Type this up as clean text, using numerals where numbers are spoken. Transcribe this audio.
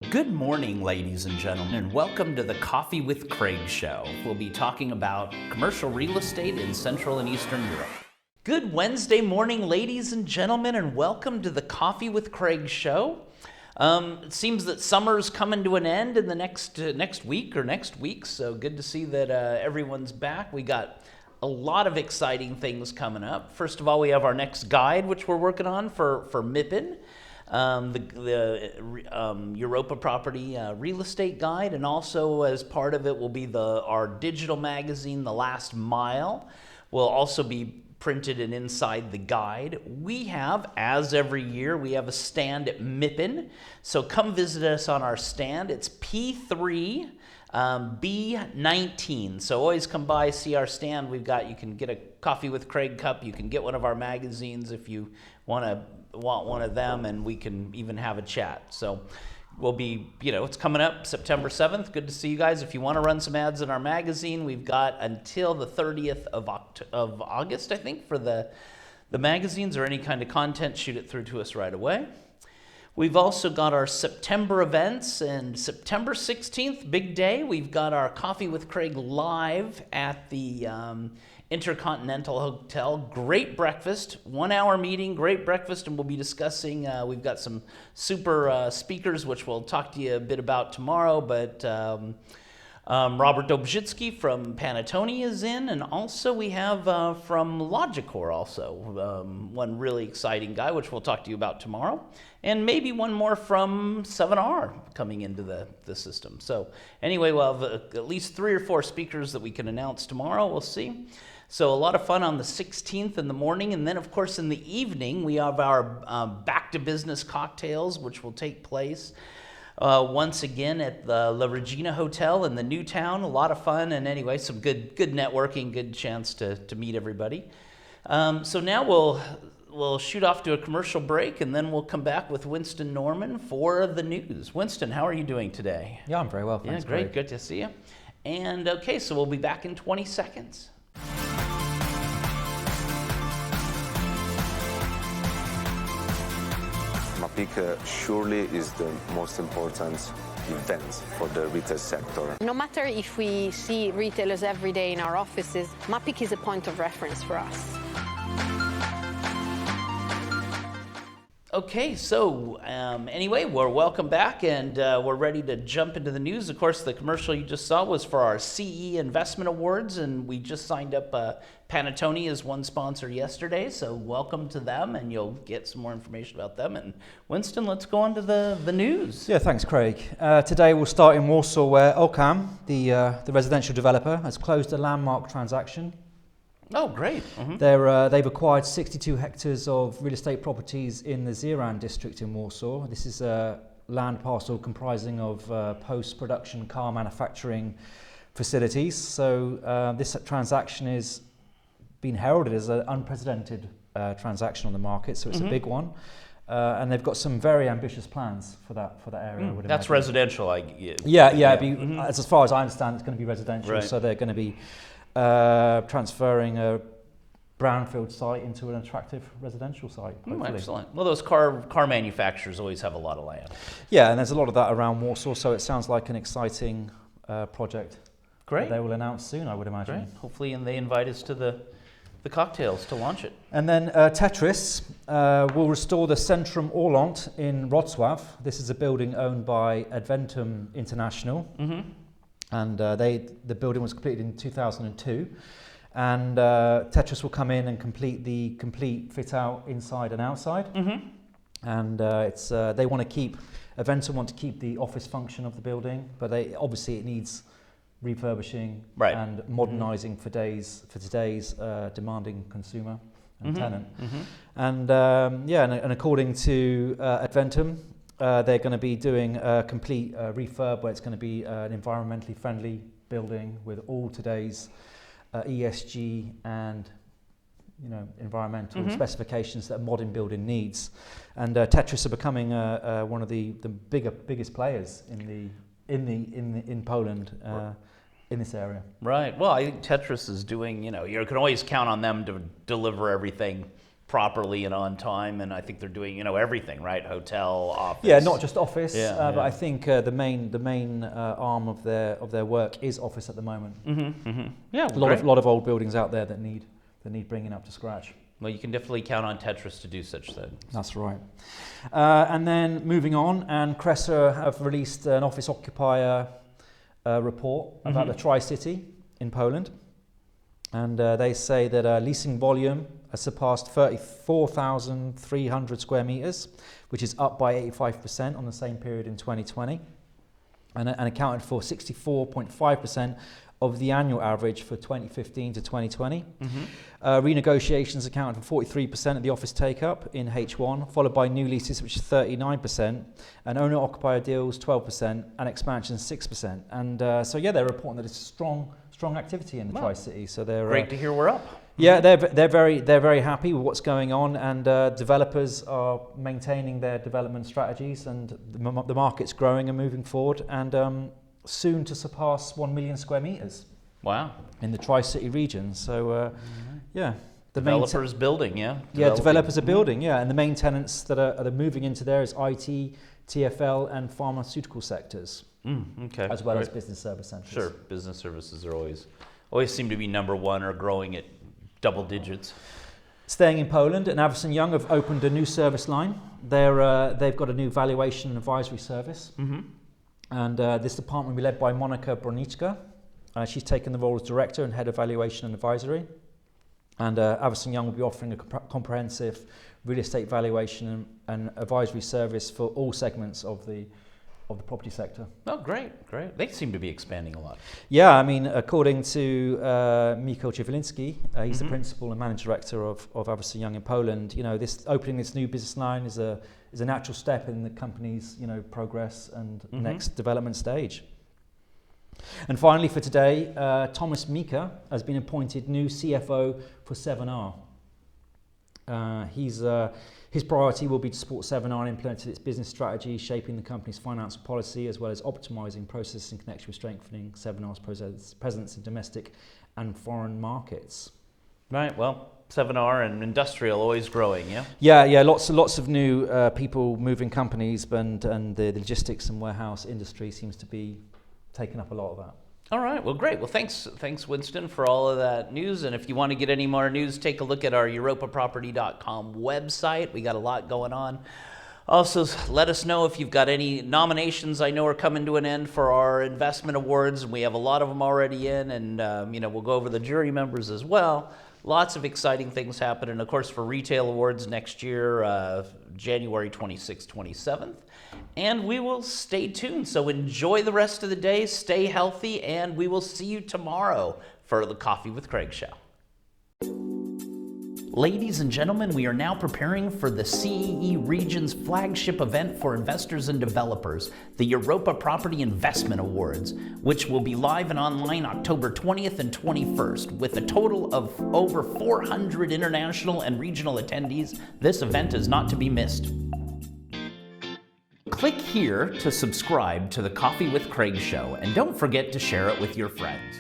Good morning, ladies and gentlemen, and welcome to the Coffee with Craig show. We'll be talking about commercial real estate in Central and Eastern Europe. Good Wednesday morning, ladies and gentlemen, and welcome to the Coffee with Craig show. It seems that summer's coming to an end in the next week, so good to see that everyone's back. We got a lot of exciting things coming up. First of all, we have our next guide, which we're working on for MIPIM. The Europa Property Real Estate Guide, and also as part of it will be our digital magazine, The Last Mile, will also be printed and inside the guide. We have, as every year, we have a stand at MIPIM, so come visit us on our stand. It's P3 B19, so always come by, see our stand. You can get a Coffee with Craig cup, you can get one of our magazines if you want one of them, and we can even have a chat. So we'll be, it's coming up September 7th. Good to see you guys. If you want to run some ads in our magazine, we've got until the 30th of August, I think, for the magazines or any kind of content. Shoot it through to us right away. We've also got our September events, and September 16th, big day. We've got our Coffee with Craig live at the InterContinental Hotel. Great breakfast, 1 hour meeting, great breakfast, and we'll be discussing, we've got some super speakers, which we'll talk to you a bit about tomorrow, but Robert Dobrzynski from Panettone is in, and also we have from Logicor also, one really exciting guy, which we'll talk to you about tomorrow, and maybe one more from 7R coming into the system. So anyway, we'll have at least 3 or 4 speakers that we can announce tomorrow. We'll see. So a lot of fun on the 16th in the morning, and then of course in the evening we have our back to business cocktails, which will take place once again at the La Regina Hotel in the New Town. A lot of fun, and anyway, some good networking, good chance to meet everybody. So now we'll shoot off to a commercial break, and then we'll come back with Winston Norman for the news. Winston, how are you doing today? Yeah, I'm very well, thanks. Yeah, great, good to see you. And okay, so we'll be back in 20 seconds. MIPIM surely is the most important event for the retail sector. No matter if we see retailers every day in our offices, MIPIM is a point of reference for us. Okay, so anyway, we're welcome back, and we're ready to jump into the news. Of course, the commercial you just saw was for our CE Investment Awards, and we just signed up Panettone as one sponsor yesterday, so welcome to them, and you'll get some more information about them. And Winston, let's go on to the news. Yeah, thanks, Craig. Today we'll start in Warsaw, where OKAM, the residential developer, has closed a landmark transaction. Oh, great. Mm-hmm. They've acquired 62 hectares of real estate properties in the Żerań district in Warsaw. This is a land parcel comprising of post-production car manufacturing facilities. So this transaction is being heralded as an unprecedented transaction on the market, so it's a big one. And they've got some very ambitious plans for that area. I would That's imagine. Residential, Yeah. As far as I understand, it's going to be residential, right. So they're going to be transferring a brownfield site into an attractive residential site. Excellent. Well, those car manufacturers always have a lot of land. Yeah, and there's a lot of that around Warsaw, so it sounds like an exciting project. Great. That they will announce soon, I would imagine. Great. Hopefully, and they invite us to the cocktails to launch it. And then Tétris will restore the Centrum Orląt in Wrocław. This is a building owned by Adventum International. Mm-hmm. And the building was completed in 2002, and Tétris will come in and complete the complete fit out inside and outside. Mm-hmm. And Adventum want to keep the office function of the building, but it needs refurbishing and modernising for today's demanding consumer and tenant. Mm-hmm. And according to Adventum, they're going to be doing a complete refurb where it's going to be an environmentally friendly building with all today's ESG and environmental specifications that a modern building needs. And Tétris are becoming one of the biggest players in Poland in this area. Right. Well, I think Tétris is doing. You can always count on them to deliver everything properly and on time, and I think they're doing, you know, everything, right? Hotel, office. Yeah, not just office, Yeah, but I think the main arm of their work is office at the moment. Yeah, A lot of old buildings out there that need bringing up to scratch. Well, you can definitely count on Tétris to do such things. That's right. And then moving on, and Cresa have released an office occupier report about the Tri-City in Poland. And they say that leasing volume has surpassed 34,300 square meters, which is up by 85% on the same period in 2020, and accounted for 64.5% of the annual average for 2015 to 2020. Renegotiations accounted for 43% of the office take-up in H1, followed by new leases, which is 39%, and owner-occupier deals 12%, and expansions 6%. And so yeah, they're reporting that it's strong activity in the Tri-City. So they're great to hear we're up. Yeah, they're very happy with what's going on, and developers are maintaining their development strategies, and the market's growing and moving forward, and soon to surpass 1 million square meters. Wow. In the Tri-City region. So yeah, developers building, yeah. Developers are building, yeah, and the main tenants that are moving into there is IT, TfL, and pharmaceutical sectors. Okay. As well as business service centers. Sure, business services are always seem to be number one or growing at double digits. Staying in Poland, and Avison Young have opened a new service line. They've got a new valuation and advisory service, and this department will be led by Monika Broniczka. She's taken the role as director and head of valuation and advisory. And Avison Young will be offering a comprehensive real estate valuation and advisory service for all segments of the property sector. Oh, great. They seem to be expanding a lot. Yeah, I mean, according to Miko Ciewoliński, he's the principal and managing director of Avison Young in Poland. You know, opening this new business line is a natural step in the company's, you know, progress and next development stage. And finally, for today, Thomas Mika has been appointed new CFO for 7R. His priority will be to support 7R in implementing its business strategy, shaping the company's financial policy, as well as optimising processes in connection with strengthening 7R's presence in domestic and foreign markets. Right, well, 7R and industrial always growing, yeah? Yeah, lots of new people moving companies, and the logistics and warehouse industry seems to be taking up a lot of that. All right, well, great. Well, thanks, Winston, for all of that news. And if you want to get any more news, take a look at our EuropaProperty.com website. We got a lot going on. Also, let us know if you've got any nominations. I know are coming to an end for our investment awards, and we have a lot of them already in. And we'll go over the jury members as well. Lots of exciting things happening. Of course, for retail awards next year, January 26th, 27th. And we will stay tuned. So enjoy the rest of the day, stay healthy, and we will see you tomorrow for the Coffee with Craig show. Ladies and gentlemen, we are now preparing for the CEE region's flagship event for investors and developers, the Europa Property Investment Awards, which will be live and online October 20th and 21st. With a total of over 400 international and regional attendees, this event is not to be missed. Click here to subscribe to the Coffee with Craig show, and don't forget to share it with your friends.